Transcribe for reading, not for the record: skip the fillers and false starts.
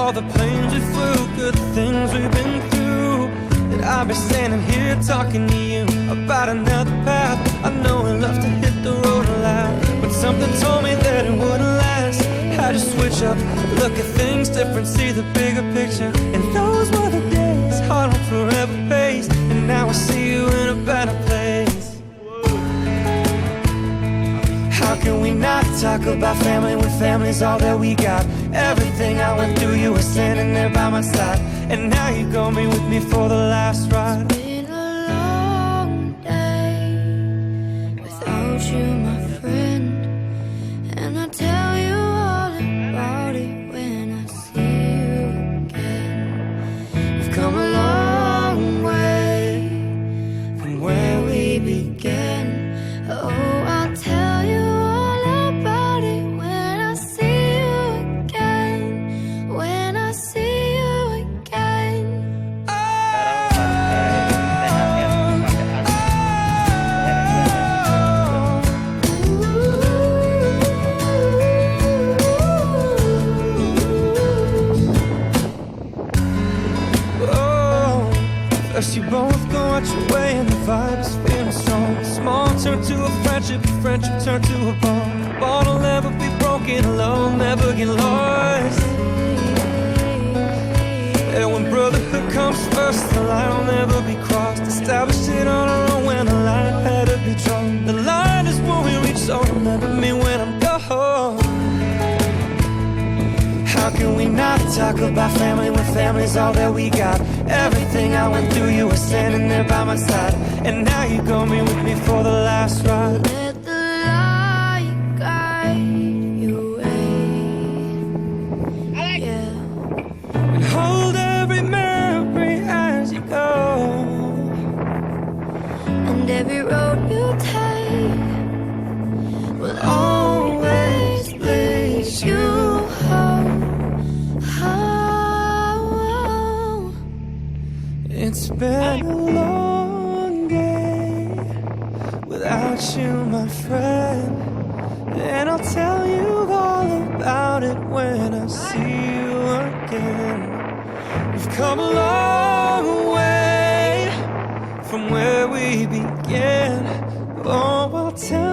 all the planes we flew, good things we've been through. And I'll be standing here talking to you about another path. I know I love to hit the road a lot, but something told me that it wouldn't last. Had to switch up, look at things different, see the bigger picture. And those were the days, hard on forever pace. And now I see you in a better place. How can we not talk about family when family's all that we got? Everything I went through, you were standing there by my side. And now you gon' be with me for the last ride. It's been a long day without you, my friend. And I tell you all about it when I see you again. We've come a long way from where we began. Oh, I'll tell you all about it when I see you again. When I see you again. Oh, first you both go out your way and the vibe is feeling strong. Small turn to a friendship turn to a bond. Bond will never be broken, love never get lost. And when brotherhood comes first, the line will never be crossed. Established it on our own when the line had to be drawn. The line is when we reach, so remember me when I'm gone. How can we not talk about family when family's all that we got? Everything I went through, you were standing there by my side. And now you gon' be with me for the last ride. Let the light guide your way. Yeah. And hold every memory as you go. And every road you take will always lead you home. Home. It's been a long day without you, my friend. And I'll tell you all about it when I see you again. We've come a long way from where we began. Oh, I'll tell